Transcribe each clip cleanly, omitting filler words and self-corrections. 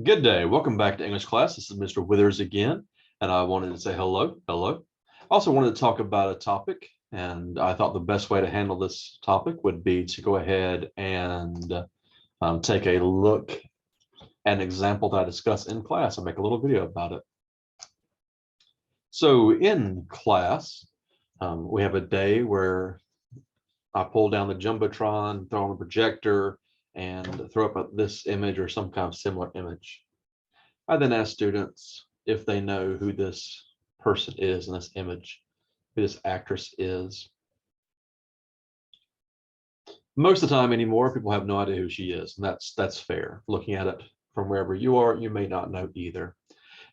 Good day. Welcome back to English class. This is Mr. Withers again, and I wanted to say hello. Hello. Also wanted to talk about a topic, and I thought the best way to handle this topic would be to go ahead and take a look at an example that I discussed in class and make a little video about it. So in class, we have a day where I pull down the Jumbotron, throw on a projector, and throw up this image or some kind of similar image. I then ask students if they know who this person is in this image, who this actress is. Most of the time anymore, people have no idea who she is, and that's fair. Looking at it from wherever you are, you may not know either.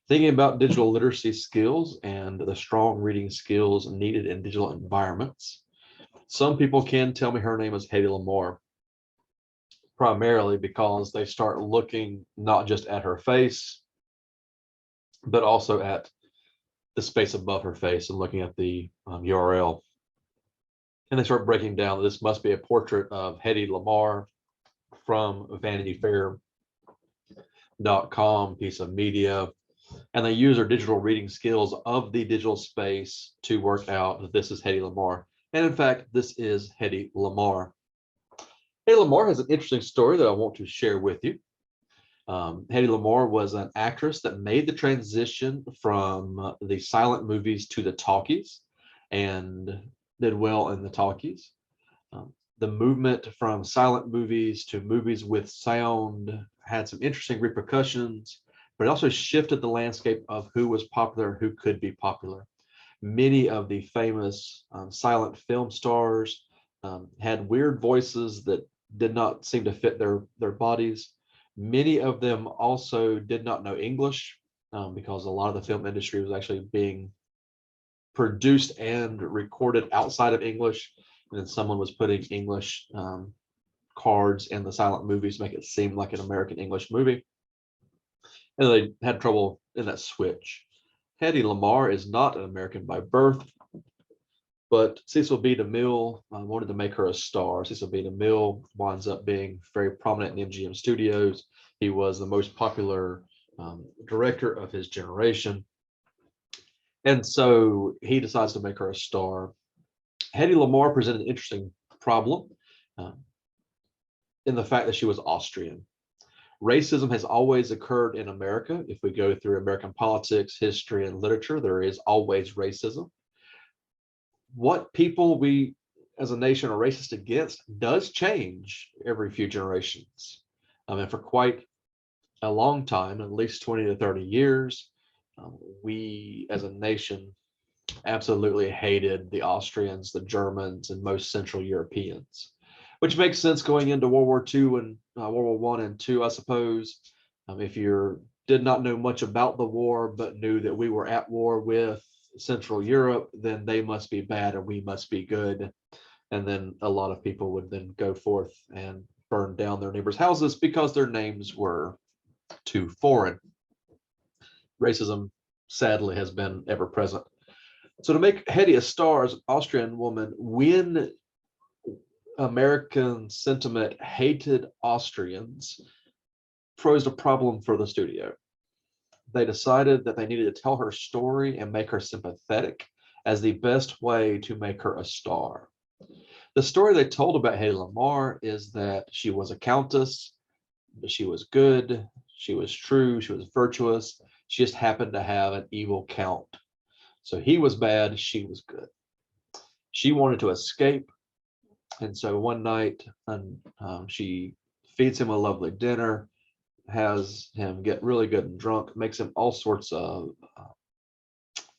Thinking about digital literacy skills and the strong reading skills needed in digital environments, some people can tell me her name is Hedy Lamarr, primarily because they start looking not just at her face, but also at the space above her face and looking at the URL. And they start breaking down that this must be a portrait of Hedy Lamarr from VanityFair.com, piece of media. And they use their digital reading skills of the digital space to work out that this is Hedy Lamarr. And in fact, this is Hedy Lamarr. Hedy Lamarr has an interesting story that I want to share with you. Hedy Lamarr was an actress that made the transition from the silent movies to the talkies and did well in the talkies. The movement from silent movies to movies with sound had some interesting repercussions, but it also shifted the landscape of who was popular, who could be popular. Many of the famous silent film stars had weird voices that did not seem to fit their bodies. Many of them also did not know English because a lot of the film industry was actually being produced and recorded outside of English. And then someone was putting English cards in the silent movies to make it seem like an American English movie. And they had trouble in that switch. Hedy Lamarr is not an American by birth, but Cecil B. DeMille wanted to make her a star. Cecil B. DeMille winds up being very prominent in MGM Studios. He was the most popular director of his generation. And so he decides to make her a star. Hedy Lamarr presented an interesting problem in the fact that she was Austrian. Racism has always occurred in America. If we go through American politics, history, and literature, there is always racism. What people we as a nation are racist against does change every few generations. And for quite a long time, at least 20 to 30 years, we as a nation absolutely hated the Austrians, the Germans, and most Central Europeans, which makes sense going into World War II and World War One and Two, I suppose. If you did not know much about the war, but knew that we were at war with Central Europe, then they must be bad and we must be good. And then a lot of people would then go forth and burn down their neighbors' houses because their names were too foreign. Racism, sadly, has been ever present. So to make Hedy a star as an Austrian woman, when American sentiment hated Austrians, posed a problem for the studio. They decided that they needed to tell her story and make her sympathetic as the best way to make her a star. The story they told about Hedy Lamarr is that she was a countess, but she was good, she was true, she was virtuous. She just happened to have an evil count. So he was bad, she was good. She wanted to escape. And so one night, she feeds him a lovely dinner, has him get really good and drunk, makes him all sorts of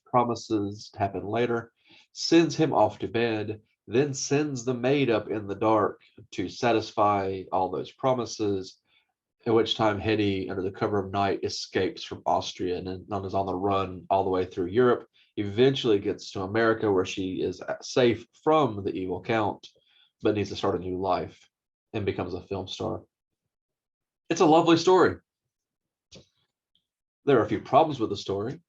promises to happen later, sends him off to bed, then sends the maid up in the dark to satisfy all those promises, at which time Hedy, under the cover of night, escapes from Austria and is on the run all the way through Europe, eventually gets to America where she is safe from the evil count, but needs to start a new life and becomes a film star. It's a lovely story. There are a few problems with the story.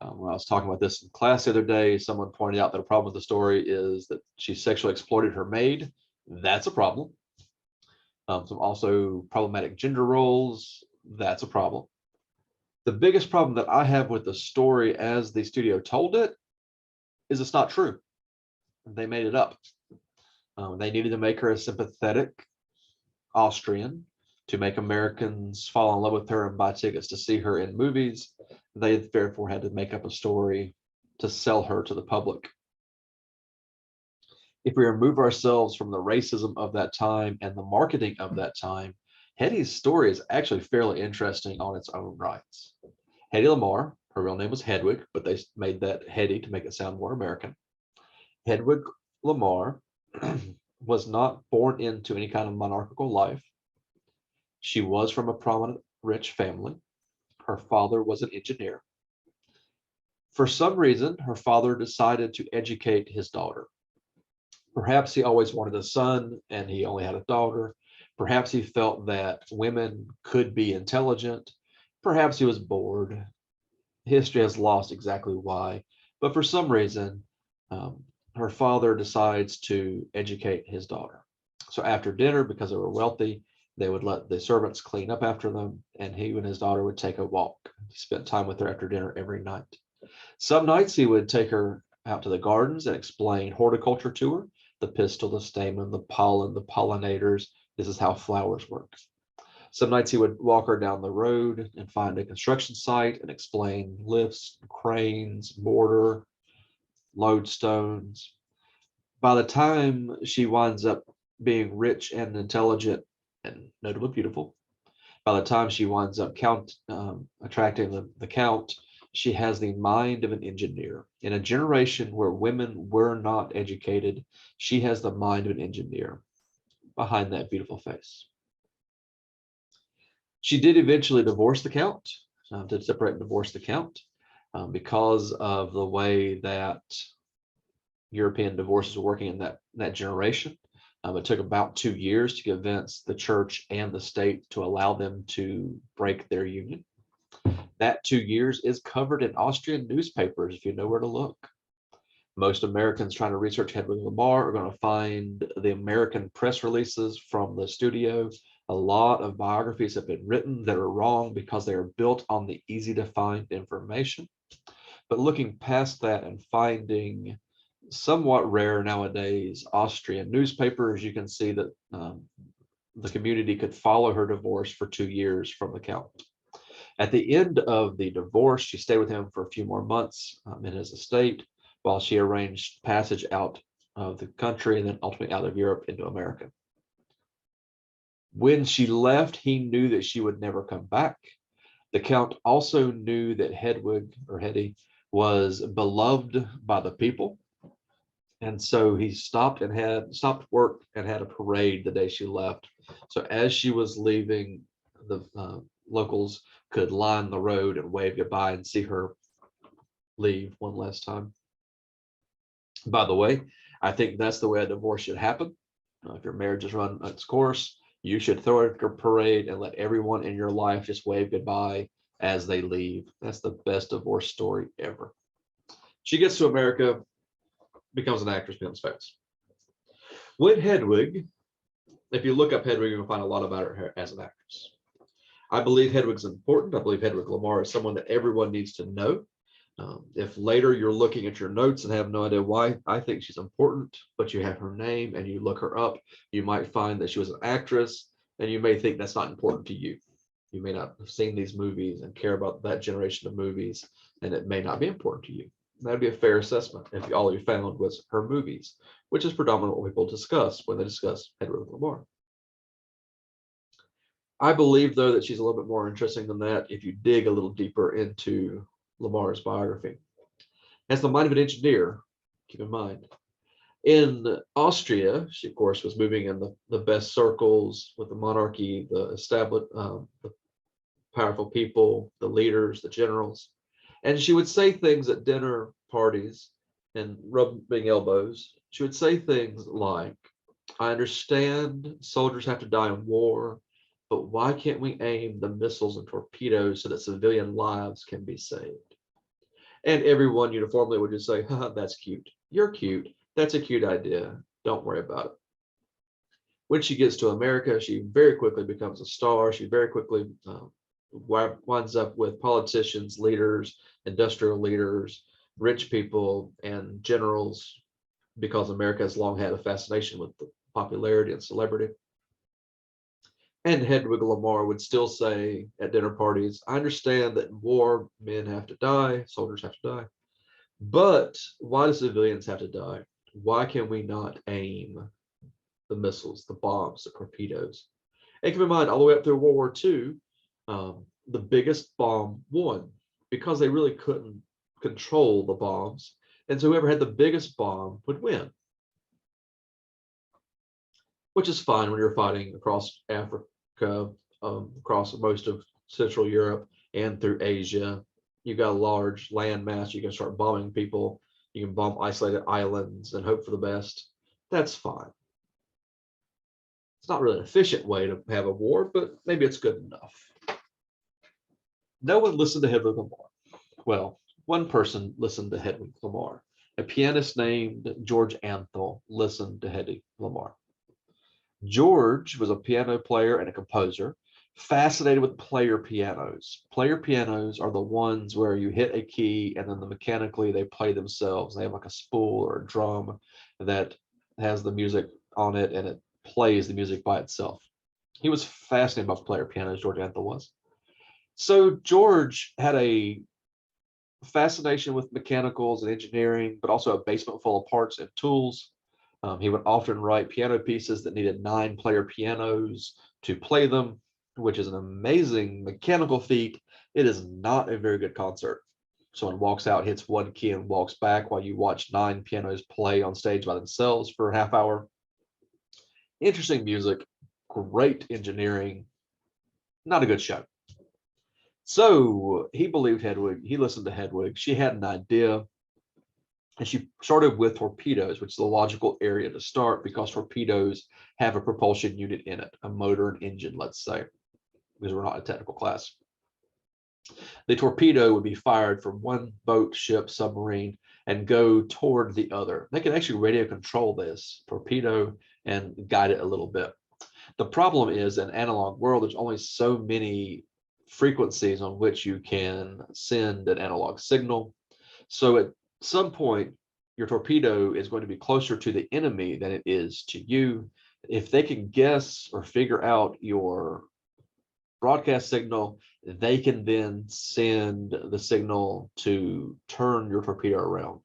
When I was talking about this in class the other day, someone pointed out that a problem with the story is that she sexually exploited her maid. That's a problem. Some also problematic gender roles. That's a problem. The biggest problem that I have with the story as the studio told it is it's not true. They made it up. They needed to make her a sympathetic Austrian to make Americans fall in love with her and buy tickets to see her in movies. They therefore had to make up a story to sell her to the public. If we remove ourselves from the racism of that time and the marketing of that time, Hetty's story is actually fairly interesting on its own rights. Hedy Lamarr, her real name was Hedwig, but they made that Hetty to make it sound more American. Hedwig Lamarr was not born into any kind of monarchical life. She was from a prominent, rich family. Her father was an engineer. For some reason, her father decided to educate his daughter. Perhaps he always wanted a son and he only had a daughter. Perhaps he felt that women could be intelligent. Perhaps he was bored. History has lost exactly why, but for some reason, her father decides to educate his daughter. So after dinner, because they were wealthy, they would let the servants clean up after them, and he and his daughter would take a walk. He spent time with her after dinner every night. Some nights he would take her out to the gardens and explain horticulture to her, the pistil, the stamen, the pollen, the pollinators. This is how flowers work. Some nights he would walk her down the road and find a construction site and explain lifts, cranes, mortar, lodestones. By the time she winds up being rich and intelligent and notably beautiful, by the time she winds up attracting the count, she has the mind of an engineer. In a generation where women were not educated, she has the mind of an engineer behind that beautiful face. She did eventually divorce the count, to separate and divorce the count, because of the way that European divorces were working in that generation. It took about 2 years to convince the church and the state to allow them to break their union. That 2 years is covered in Austrian newspapers if you know where to look. Most Americans trying to research Hedwig Lamarr are going to find the American press releases from the studio. A lot of biographies have been written that are wrong because they are built on the easy to find information. But looking past that and finding somewhat rare nowadays Austrian newspapers, you can see that the community could follow her divorce for 2 years from the count. At the end of the divorce, she stayed with him for a few more months in his estate while she arranged passage out of the country and then ultimately out of Europe into America. When she left, he knew that she would never come back. The Count also knew that Hedwig, or Hetty, was beloved by the people. And so he stopped work and had a parade the day she left. So as she was leaving, the locals could line the road and wave goodbye and see her leave one last time. By the way, I think that's the way a divorce should happen. If your marriage has run its course, you should throw a parade and let everyone in your life just wave goodbye as they leave. That's the best divorce story ever. She gets to America, becomes an actress, becomes famous. When Hedwig, if you look up Hedwig, you're going to find a lot about her as an actress. I believe Hedwig's important. I believe Hedwig Lamarr is someone that everyone needs to know. If later you're looking at your notes and have no idea why I think she's important, but you have her name and you look her up, you might find that she was an actress and you may think that's not important to you. You may not have seen these movies and care about that generation of movies, and it may not be important to you. That'd be a fair assessment if all you found was her movies, which is predominantly what people discuss when they discuss Hedwig Lamarr. I believe, though, that she's a little bit more interesting than that if you dig a little deeper into Lamarr's biography. As the mind of an engineer, keep in mind, in Austria, she, of course, was moving in the best circles with the monarchy, the established, the powerful people, the leaders, the generals. And she would say things at dinner parties and rubbing elbows. She would say things like, I understand soldiers have to die in war, but why can't we aim the missiles and torpedoes so that civilian lives can be saved? And everyone uniformly would just say, haha, that's cute. You're cute. That's a cute idea. Don't worry about it. When she gets to America, she very quickly becomes a star. She very quickly winds up with politicians, leaders, industrial leaders, rich people, and generals, because America has long had a fascination with the popularity and celebrity. And Hedwig Lamar would still say at dinner parties, I understand that in war, men have to die, soldiers have to die, but why do civilians have to die? Why can we not aim the missiles, the bombs, the torpedoes? And keep in mind, all the way up through World War II, the biggest bomb won because they really couldn't control the bombs. And so whoever had the biggest bomb would win, which is fine when you're fighting across Africa, across most of Central Europe and through Asia. You've got a large land mass, you can start bombing people, you can bomb isolated islands and hope for the best. That's fine. It's not really an efficient way to have a war, but maybe it's good enough. No one listened to Hedwig Lamar. Well, one person listened to Hedwig Lamar. A pianist named George Antheil listened to Hedwig Lamar. George was a piano player and a composer, fascinated with player pianos. Player pianos are the ones where you hit a key and then mechanically they play themselves. They have like a spool or a drum that has the music on it and it plays the music by itself. He was fascinated by player pianos, George Antheil was. So George had a fascination with mechanicals and engineering, but also a basement full of parts and tools. He would often write piano pieces that needed 9-player pianos to play them, which is an amazing mechanical feat. It is not a very good concert. Someone walks out, hits one key, and walks back while you watch 9 pianos play on stage by themselves for a half hour. Interesting music, great engineering, not a good show. So he believed Hedwig, he listened to Hedwig. She had an idea, and she started with torpedoes, which is the logical area to start because torpedoes have a propulsion unit in it, a motor and engine, let's say, because we're not a technical class. The torpedo would be fired from one boat, ship, submarine, and go toward the other. They can actually radio control this torpedo and guide it a little bit. The problem is, in analog world, there's only so many frequencies on which you can send an analog signal. So at some point, your torpedo is going to be closer to the enemy than it is to you. If they can guess or figure out your broadcast signal, they can then send the signal to turn your torpedo around.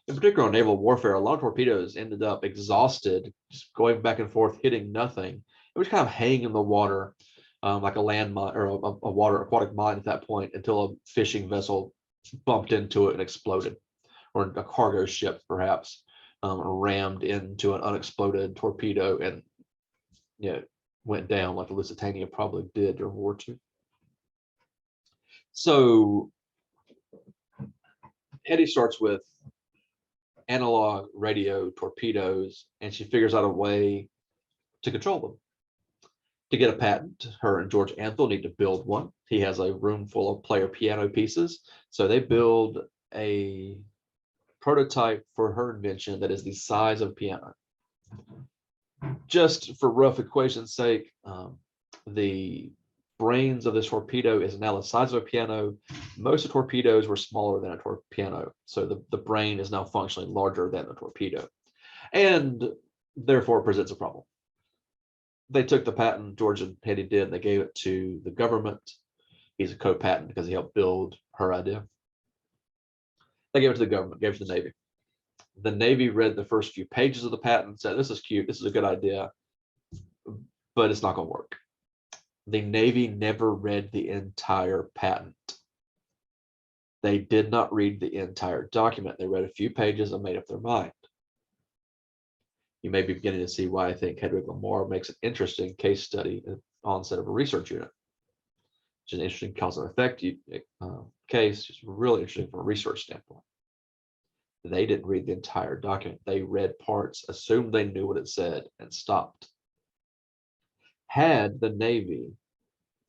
In particular, on naval warfare, a lot of torpedoes ended up exhausted, just going back and forth, hitting nothing. It was kind of hanging in the water, like a land mine or a water aquatic mine at that point, until a fishing vessel bumped into it and exploded, or a cargo ship perhaps rammed into an unexploded torpedo and went down like the Lusitania probably did during World War II. So Hetty starts with analog radio torpedoes, and she figures out a way to control them. To get a patent, her and George Antheil need to build one. He has a room full of player piano pieces, so they build a prototype for her invention that is the size of a piano. Just for rough equation's sake, the brains of this torpedo is now the size of a piano. Most of the torpedoes were smaller than a piano, so the brain is now functionally larger than the torpedo, and therefore presents a problem. They took the patent, George and Hetty did, and they gave it to the government. He's a co-patent because he helped build her idea. They gave it to the government, gave it to the Navy. The Navy read the first few pages of the patent and said, this is cute, this is a good idea, but it's not going to work. The Navy never read the entire patent. They did not read the entire document. They read a few pages and made up their mind. You may be beginning to see why I think Hedwig Lamar makes an interesting case study at onset of a research unit. It's an interesting cause and effect case, just really interesting from a research standpoint. They didn't read the entire document. They read parts, assumed they knew what it said, and stopped. Had the Navy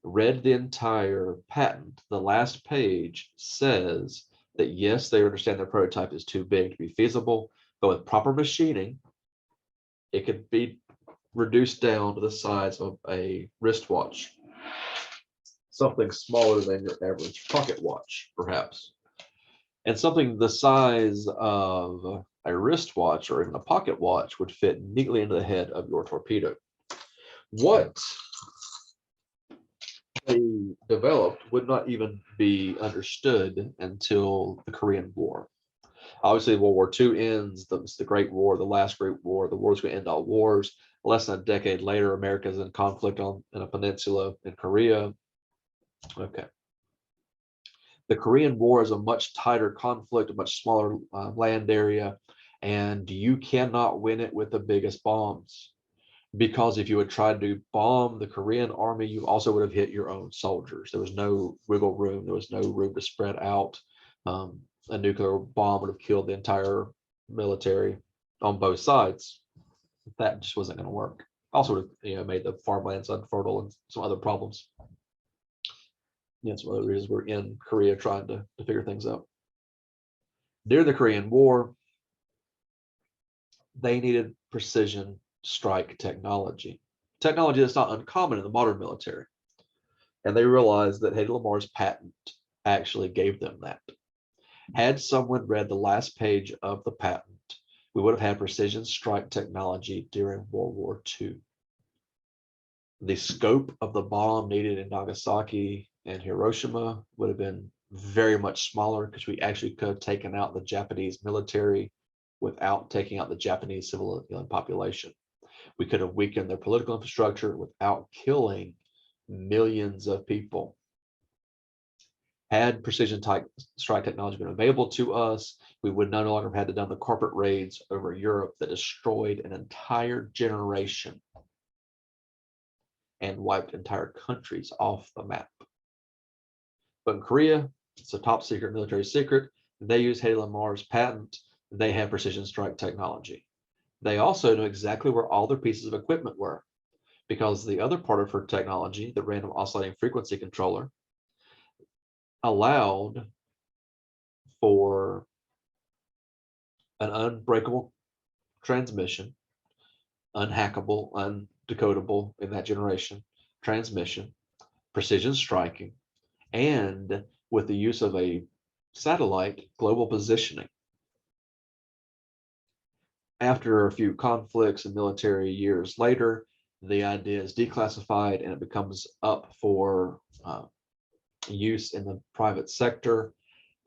read the entire patent, the last page says that yes, they understand their prototype is too big to be feasible, but with proper machining, it could be reduced down to the size of a wristwatch. something smaller than your average pocket watch, perhaps, and something the size of a wristwatch or even a pocket watch would fit neatly into the head of your torpedo. What they developed would not even be understood until the Korean War. Obviously, World War II ends, the Great War, the last Great War, the war's going to end all wars. Less than a decade later, America's in conflict in a peninsula in Korea. Okay. The Korean War is a much tighter conflict, a much smaller land area, and you cannot win it with the biggest bombs. Because if you had tried to bomb the Korean army, you also would have hit your own soldiers. There was no wiggle room. There was no room to spread out. A nuclear bomb would have killed the entire military on both sides. That just wasn't going to work. Also would have, made the farmlands unfertile and some other problems. Some other reasons we're in Korea trying to figure things out. During the Korean War, they needed precision strike technology that's not uncommon in the modern military. And they realized that Hedy Lamarr's patent actually gave them that. Had someone read the last page of the patent, we would have had precision strike technology during World War II. The scope of the bomb needed in Nagasaki and Hiroshima would have been very much smaller because we actually could have taken out the Japanese military without taking out the Japanese civilian population. We could have weakened their political infrastructure without killing millions of people. Had precision strike technology been available to us, we would no longer have had to done the corporate raids over Europe that destroyed an entire generation and wiped entire countries off the map. But in Korea, it's a top secret military secret. They use Hedy Lamarr's patent. They have precision strike technology. They also know exactly where all their pieces of equipment were, because the other part of her technology, the random oscillating frequency controller, allowed for an unbreakable transmission, unhackable, undecodable in that generation transmission, precision striking, and with the use of a satellite, global positioning. After a few conflicts and military years later, the idea is declassified and it becomes up for use in the private sector.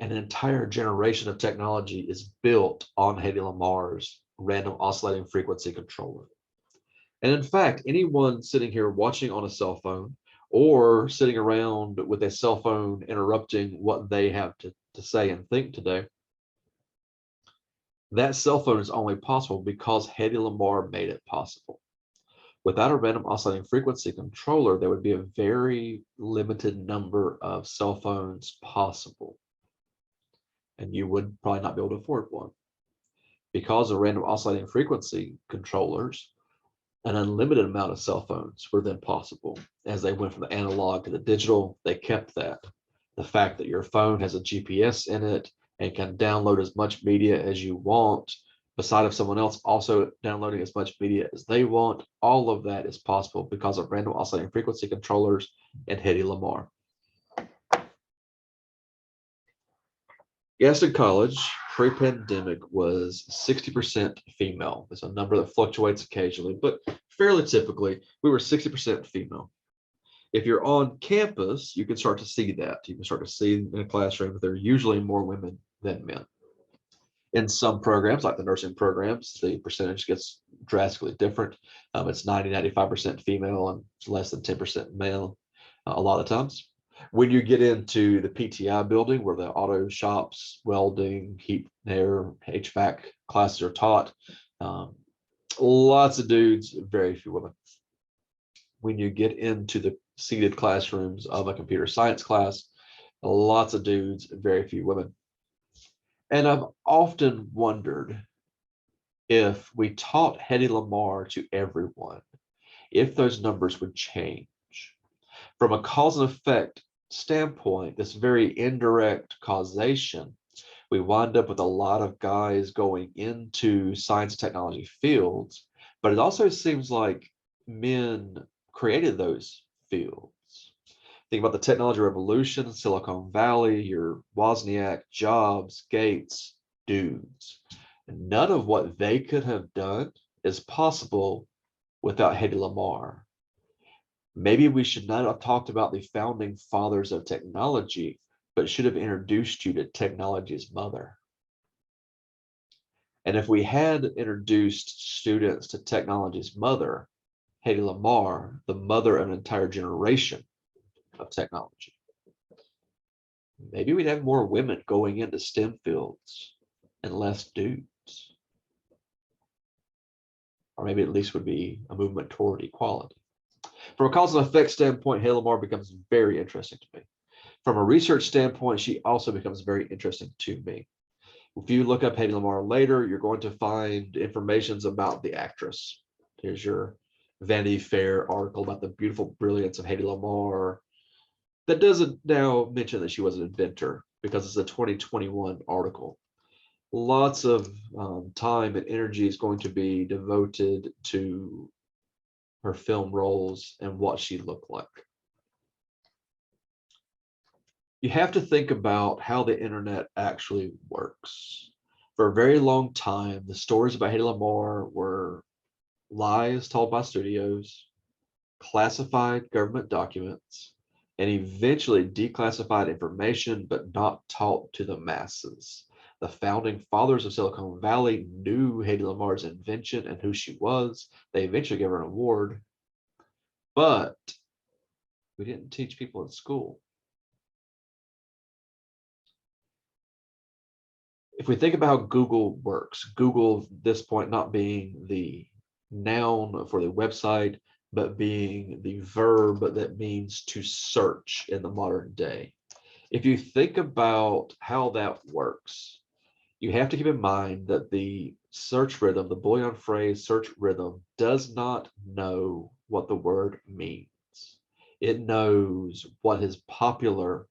And an entire generation of technology is built on Hedy Lamarr's random oscillating frequency controller. And in fact, anyone sitting here watching on a cell phone or sitting around with a cell phone interrupting what they have to say and think today, that cell phone is only possible because Hedy Lamarr made it possible. Without a random oscillating frequency controller, there would be a very limited number of cell phones possible. And you would probably not be able to afford one. Because of random oscillating frequency controllers, an unlimited amount of cell phones were then possible. As they went from the analog to the digital, they kept that. The fact that your phone has a GPS in it and can download as much media as you want, beside of someone else also downloading as much media as they want, all of that is possible because of random oscillating frequency controllers and Hedy Lamarr. Gaston College pre-pandemic was 60% female. It's a number that fluctuates occasionally, but fairly typically, we were 60% female. If you're on campus, you can start to see that. You can start to see in a classroom that there are usually more women than men. In some programs, like the nursing programs, the percentage gets drastically different. It's 90-95% female and less than 10% male a lot of times. When you get into the PTI building where the auto shops, welding, heat and air, HVAC classes are taught, lots of dudes, very few women. When you get into the seated classrooms of a computer science class, lots of dudes, very few women. And I've often wondered if we taught Hedy Lamarr to everyone, if those numbers would change. From a cause and effect standpoint, this very indirect causation, we wind up with a lot of guys going into science and technology fields, but it also seems like men created those fields. Think about the technology revolution, Silicon Valley, your Wozniak, Jobs, Gates, dudes. None of what they could have done is possible without Hedy Lamarr. Maybe we should not have talked about the founding fathers of technology, but should have introduced you to technology's mother. And if we had introduced students to technology's mother, Hedy Lamarr, the mother of an entire generation of technology, maybe we'd have more women going into STEM fields and less dudes. Or maybe at least would be a movement toward equality. From a cause and effect standpoint, Hedy Lamarr becomes very interesting to me. From a research standpoint, she also becomes very interesting to me. If you look up Hedy Lamarr later, you're going to find information about the actress. Here's your Vanity Fair article about the beautiful brilliance of Hedy Lamarr. That doesn't now mention that she was an inventor because it's a 2021 article. Lots of time and energy is going to be devoted to her film roles and what she looked like. You have to think about how the internet actually works. For a very long time, the stories about Hedy Lamarr were lies told by studios, classified government documents, and eventually declassified information, but not taught to the masses. The founding fathers of Silicon Valley knew Hedy Lamarr's invention and who she was. They eventually gave her an award, but we didn't teach people in school. If we think about how Google works, Google at this point not being the noun for the website, but being the verb that means to search in the modern day. If you think about how that works, you have to keep in mind that the search rhythm, the Boolean phrase search rhythm, does not know what the word means. It knows what is popularly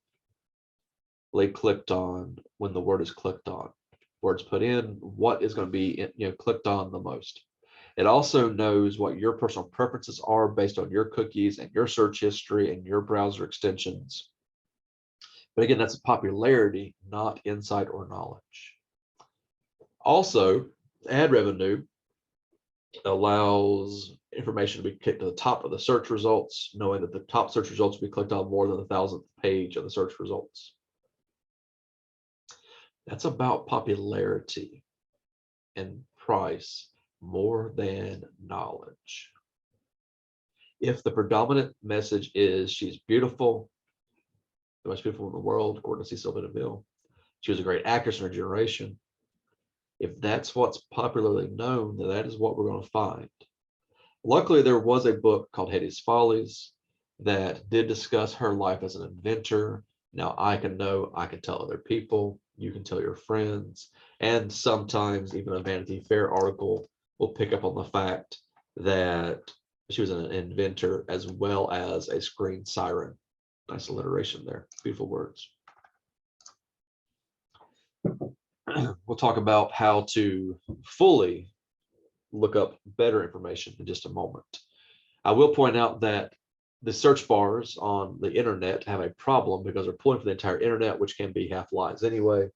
clicked on when the word is clicked on. Words put in, what is going to be clicked on the most. It also knows what your personal preferences are based on your cookies and your search history and your browser extensions. But again, that's popularity, not insight or knowledge. Also, ad revenue allows information to be kicked to the top of the search results, knowing that the top search results will be clicked on more than the 1,000th page of the search results. That's about popularity and price more than knowledge. If the predominant message is she's beautiful, the most beautiful in the world, according to Cecil B. DeMille, she was a great actress in her generation. If that's what's popularly known, then that is what we're going to find. Luckily, there was a book called Hedy's Follies that did discuss her life as an inventor. Now I can tell other people, you can tell your friends, and sometimes even a Vanity Fair article will pick up on the fact that she was an inventor as well as a screen siren. Nice alliteration there, beautiful words. We'll talk about how to fully look up better information in just a moment. I will point out that the search bars on the internet have a problem because they're pulling for the entire internet, which can be half lies anyway,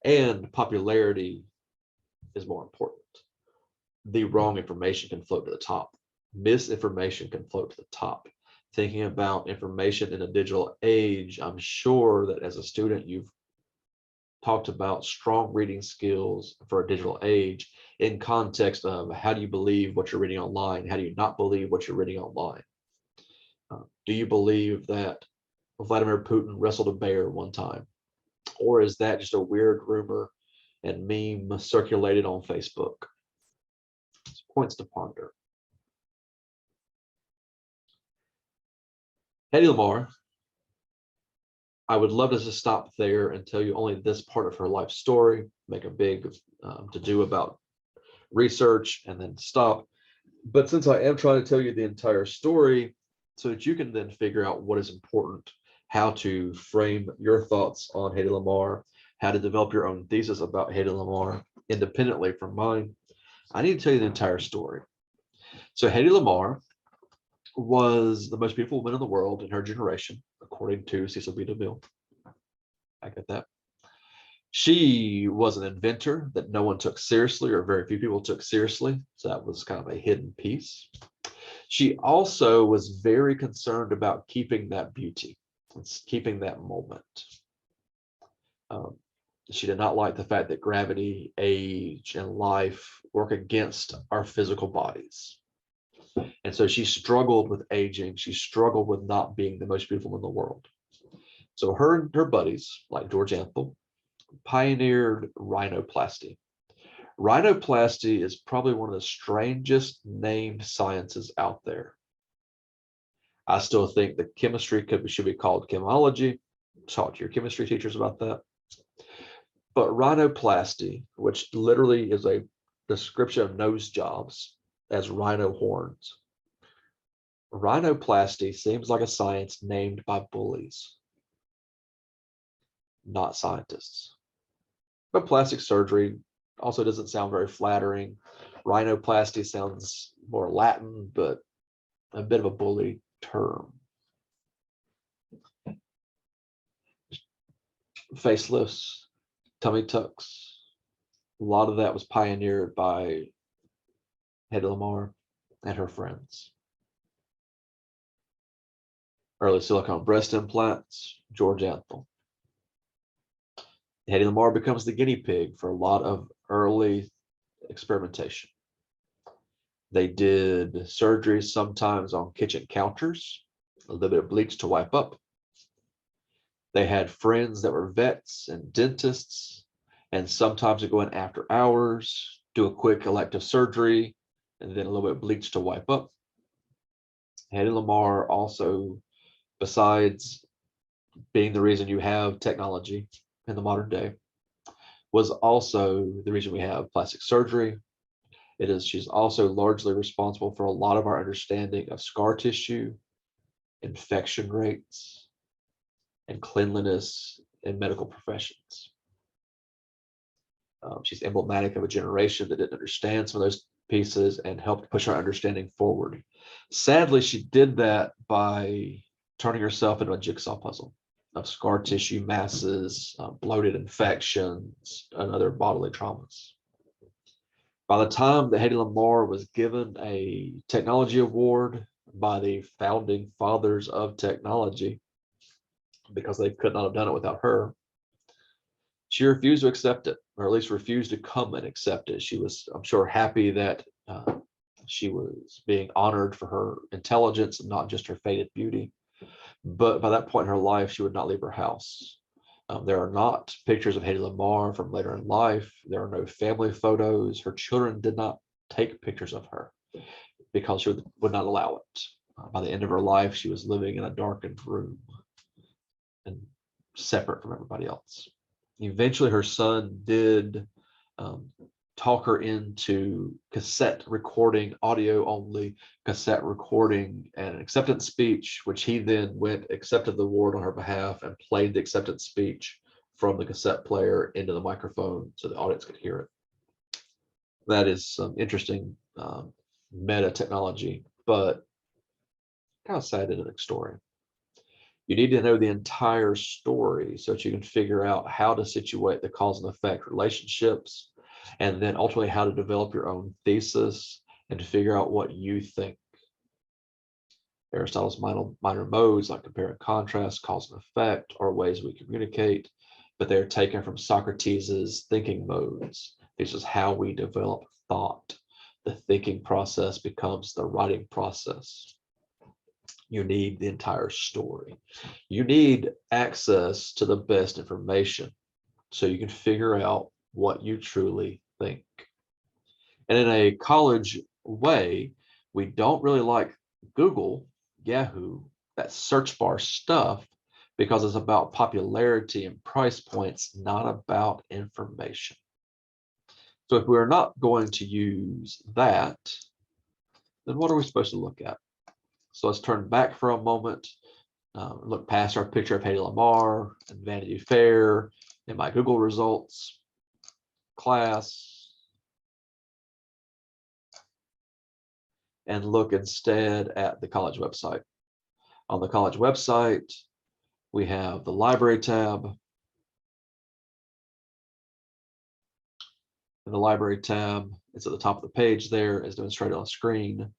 and popularity is more important. The wrong information can float to the top. Misinformation can float to the top. Thinking about information in a digital age, I'm sure that as a student, you've talked about strong reading skills for a digital age in context of how do you believe what you're reading online? How do you not believe what you're reading online? Do you believe that Vladimir Putin wrestled a bear one time? Or is that just a weird rumor and meme circulated on Facebook? It's points to ponder. Hedy Lamarr, I would love to just stop there and tell you only this part of her life story, make a big to-do about research and then stop. But since I am trying to tell you the entire story so that you can then figure out what is important, how to frame your thoughts on Hedy Lamarr, how to develop your own thesis about Hedy Lamarr independently from mine, I need to tell you the entire story. So Hedy Lamarr was the most beautiful woman in the world in her generation, according to Cecil B. DeMille. I get that. She was an inventor that no one took seriously, or very few people took seriously. So that was kind of a hidden piece. She also was very concerned about keeping that beauty, keeping that moment. Um, she did not like the fact that gravity, age, and life work against our physical bodies. And so she struggled with aging. She struggled with not being the most beautiful in the world. So her and her buddies, like George Antheil, pioneered rhinoplasty. Rhinoplasty is probably one of the strangest named sciences out there. I still think that chemistry should be called chemology. Talk to your chemistry teachers about that. But rhinoplasty, which literally is a description of nose jobs as rhino horns, rhinoplasty seems like a science named by bullies, not scientists. But plastic surgery also doesn't sound very flattering. Rhinoplasty sounds more Latin, but a bit of a bully term. Facelifts, tummy tucks, a lot of that was pioneered by Hedy Lamarr and her friends. Early silicone breast implants, George Antheil. Hedy Lamarr becomes the guinea pig for a lot of early experimentation. They did surgeries sometimes on kitchen counters, a little bit of bleach to wipe up. They had friends that were vets and dentists, and sometimes they go in after hours, do a quick elective surgery, and then a little bit of bleach to wipe up. Hedy Lamarr also, besides being the reason you have technology in the modern day, was also the reason we have plastic surgery. She's also largely responsible for a lot of our understanding of scar tissue, infection rates, and cleanliness in medical professions. She's emblematic of a generation that didn't understand some of those pieces and helped push our understanding forward. Sadly, she did that by turning herself into a jigsaw puzzle of scar tissue masses, bloated infections, and other bodily traumas. By the time that Hedy Lamarr was given a technology award by the founding fathers of technology, because they could not have done it without her, she refused to accept it, or at least refused to come and accept it. She was, I'm sure, happy that she was being honored for her intelligence and not just her faded beauty. But by that point in her life, she would not leave her house. There are not pictures of Hedy Lamarr from later in life. There are no family photos. Her children did not take pictures of her because she would not allow it. By the end of her life, she was living in a darkened room and separate from everybody else. Eventually, her son did talk her into cassette recording, audio only cassette recording, and acceptance speech, which he then went, accepted the award on her behalf, and played the acceptance speech from the cassette player into the microphone so the audience could hear it. That is some interesting meta technology, but kind of sad in a story. You need to know the entire story so that you can figure out how to situate the cause and effect relationships, and then ultimately how to develop your own thesis and to figure out what you think. Aristotle's minor modes like compare and contrast, cause and effect, are ways we communicate, but they're taken from Socrates's thinking modes. This is how we develop thought. The thinking process becomes the writing process. You need the entire story. You need access to the best information so you can figure out what you truly think. And in a college way, we don't really like Google, Yahoo, that search bar stuff, because it's about popularity and price points, not about information. So if we're not going to use that, then what are we supposed to look at? So let's turn back for a moment, look past our picture of Hedy Lamarr and Vanity Fair and my Google results, class, and look instead at the college website. On the college website, we have the library tab. And the library tab, it's at the top of the page there, as demonstrated on screen.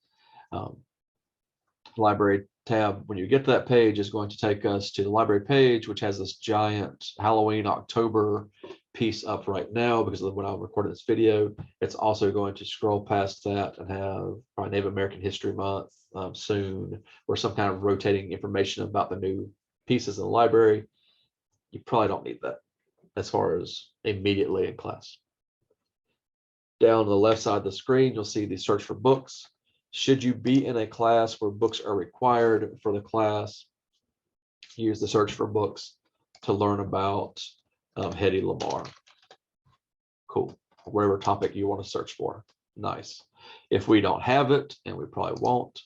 Library tab, when you get to that page, is going to take us to the library page, which has this giant Halloween October piece up right now because of when I recorded this video. It's also going to scroll past that and have probably Native American History Month soon, or some kind of rotating information about the new pieces in the library. You probably don't need that as far as immediately in class. Down on the left side of the screen, you'll see the search for books. Should you be in a class where books are required for the class, use the search for books to learn about Hedy Lamarr. Cool. Whatever topic you want to search for. Nice. If we don't have it, and we probably won't,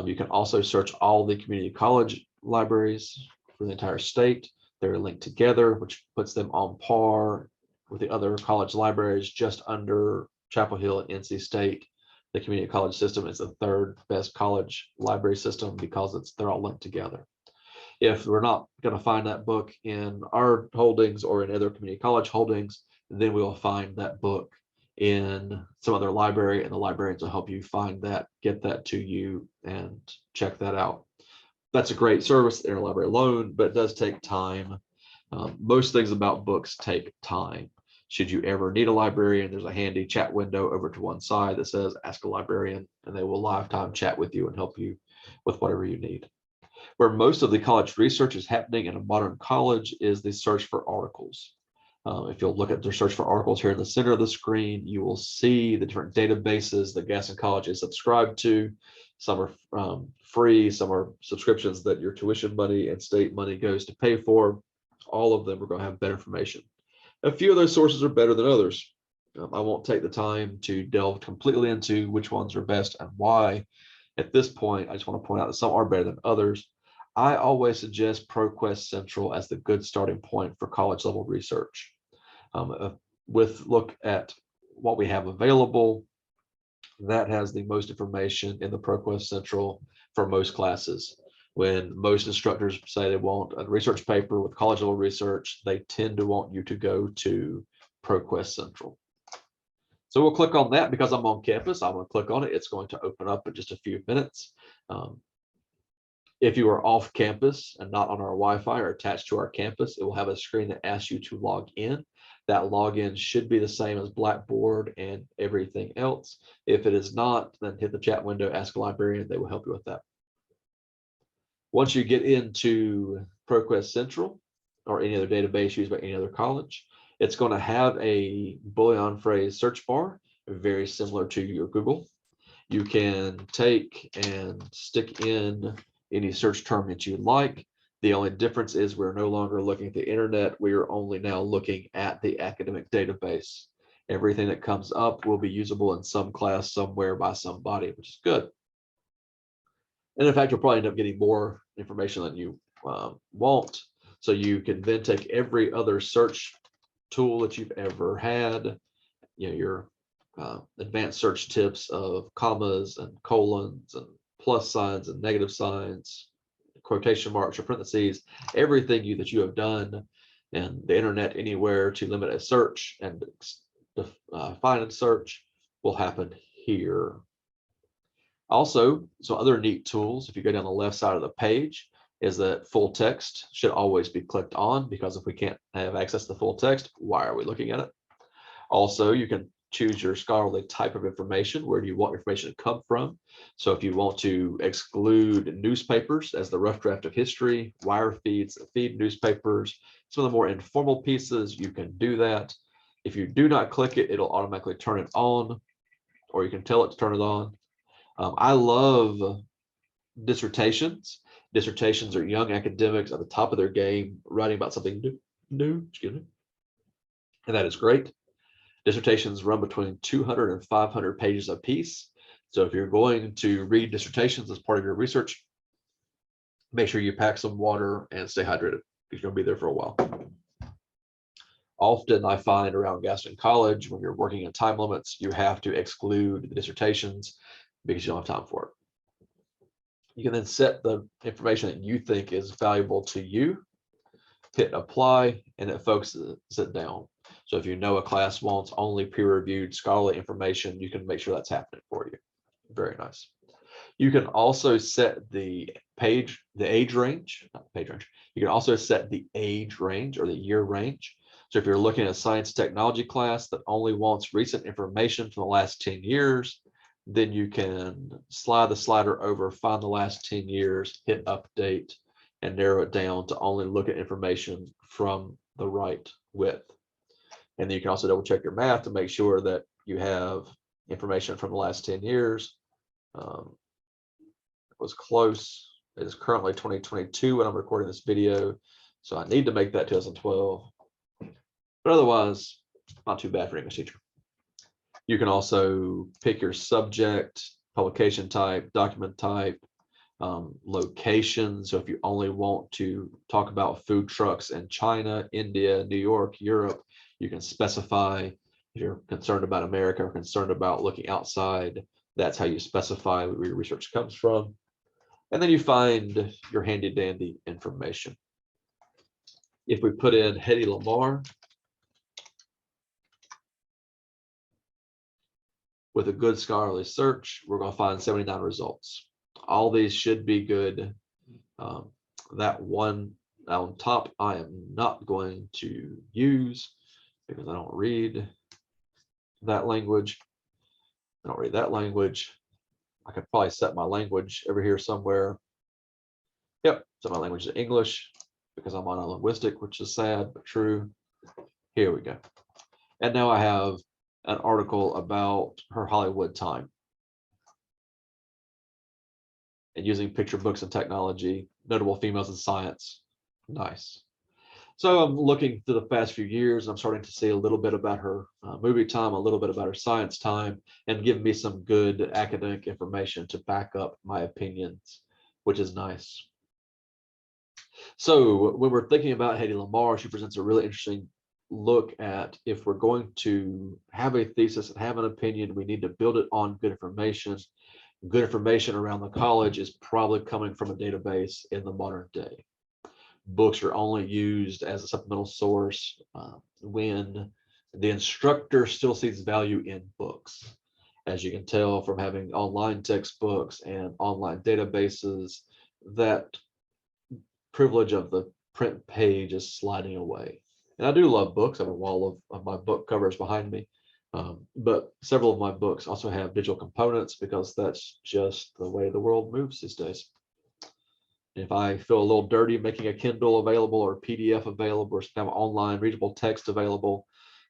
you can also search all the community college libraries for the entire state. They're linked together, which puts them on par with the other college libraries just under Chapel Hill and NC State. The community college system is the third best college library system because they're all linked together. If we're not going to find that book in our holdings or in other community college holdings, then we will find that book in some other library, and the librarians will help you find that, get that to you, and check that out. That's a great service, the interlibrary loan, but it does take time. Most things about books take time. Should you ever need a librarian, there's a handy chat window over to one side that says ask a librarian, and they will lifetime chat with you and help you with whatever you need. Where most of the college research is happening in a modern college is the search for articles. If you'll look at the search for articles here in the center of the screen, you will see the different databases that Gaston College is subscribed to. Some are free, some are subscriptions that your tuition money and state money goes to pay for. All of them are going to have better information. A few of those sources are better than others. I won't take the time to delve completely into which ones are best and why. At this point, I just want to point out that some are better than others. I always suggest ProQuest Central as the good starting point for college level research. With look at what we have available, that has the most information in the ProQuest Central for most classes. When most instructors say they want a research paper with college level research, they tend to want you to go to ProQuest Central. So we'll click on that because I'm on campus. I'm going to click on it. It's going to open up in just a few minutes. If you are off campus and not on our Wi-Fi or attached to our campus, it will have a screen that asks you to log in. That login should be the same as Blackboard and everything else. If it is not, then hit the chat window, ask a librarian, they will help you with that. Once you get into ProQuest Central or any other database used by any other college, it's going to have a Boolean phrase search bar, very similar to your Google. You can take and stick in any search term that you like. The only difference is we're no longer looking at the internet. We are only now looking at the academic database. Everything that comes up will be usable in some class somewhere by somebody, which is good. And in fact, you'll probably end up getting more information than you want. So you can then take every other search tool that you've ever had, your advanced search tips of commas and colons and plus signs and negative signs, quotation marks or parentheses, everything that you have done and the internet anywhere to limit a search and find and search will happen here. Also, some other neat tools, if you go down the left side of the page, is that full text should always be clicked on, because if we can't have access to the full text, why are we looking at it? Also, you can choose your scholarly type of information. Where do you want information to come from? So if you want to exclude newspapers as the rough draft of history, wire feeds, feed newspapers, some of the more informal pieces, you can do that. If you do not click it, it'll automatically turn it on, or you can tell it to turn it on. I love dissertations. Dissertations are young academics at the top of their game, writing about something new, excuse me. And that is great. Dissertations run between 200 and 500 pages a piece. So if you're going to read dissertations as part of your research, make sure you pack some water and stay hydrated, because you're going to be there for a while. Often I find around Gaston College, when you're working in time limits, you have to exclude the dissertations because you don't have time for it. You can then set the information that you think is valuable to you, hit apply, and it focuses it down. So if you know a class wants only peer-reviewed scholarly information, you can make sure that's happening for you. Very nice. You can also set the age range, not the page range. You can also set the age range or the year range. So if you're looking at a science technology class that only wants recent information from the last 10 years, then you can slide the slider over, find the last 10 years, hit update, and narrow it down to only look at information from the right width. And then you can also double check your math to make sure that you have information from the last 10 years. It was close. It is currently 2022 when I'm recording this video, so I need to make that 2012. But otherwise, not too bad for English teacher. You can also pick your subject, publication type, document type, location. So if you only want to talk about food trucks in China, India, New York, Europe, you can specify. If you're concerned about America or concerned about looking outside, that's how you specify where your research comes from. And then you find your handy dandy information. If we put in Hedy Lamarr with a good scholarly search, we're going to find 79 results. All these should be good. That one on top, I am not going to use because I don't read that language. I don't read that language. I could probably set my language over here somewhere. Yep, set my language to English because I'm on a linguistic, which is sad but true. Here we go. And now I have an article about her Hollywood time and using picture books and technology, notable females in science. Nice. So I'm looking through the past few years, and I'm starting to see a little bit about her movie time, a little bit about her science time, and give me some good academic information to back up my opinions, which is nice. So when we're thinking about Hedy Lamarr, she presents a really interesting look at if we're going to have a thesis and have an opinion, we need to build it on good information. Good information around the college is probably coming from a database in the modern day. Books are only used as a supplemental source when the instructor still sees value in books. As you can tell from having online textbooks and online databases, that privilege of the print page is sliding away. And I do love books. I have a wall of my book covers behind me. But several of my books also have digital components because that's just the way the world moves these days. If I feel a little dirty making a Kindle available or PDF available or some kind of online readable text available,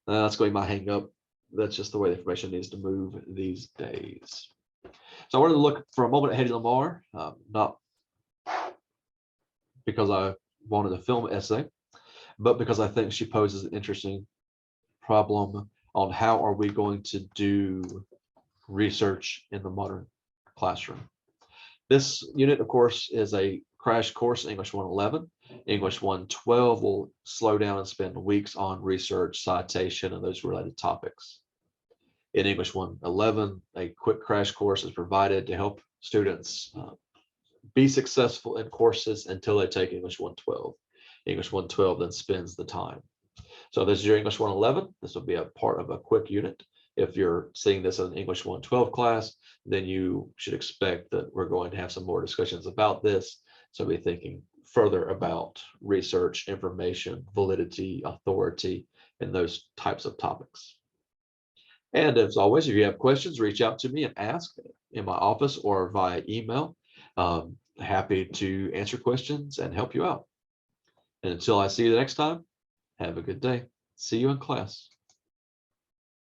that's going to be my hang up. That's just the way the information needs to move these days. So I wanted to look for a moment at Hedy Lamarr, not because I wanted a film essay, but because I think she poses an interesting problem on how are we going to do research in the modern classroom. This unit, of course, is a crash course in English 111. English 112 will slow down and spend weeks on research, citation, and those related topics. In English 111, a quick crash course is provided to help students be successful in courses until they take English 112. English 112 then spends the time. So this is your English 111. This will be a part of a quick unit. If you're seeing this as an English 112 class, then you should expect that we're going to have some more discussions about this. So be thinking further about research, information, validity, authority, and those types of topics. And as always, if you have questions, reach out to me and ask in my office or via email. Happy to answer questions and help you out. And until I see you the next time, have a good day. See you in class.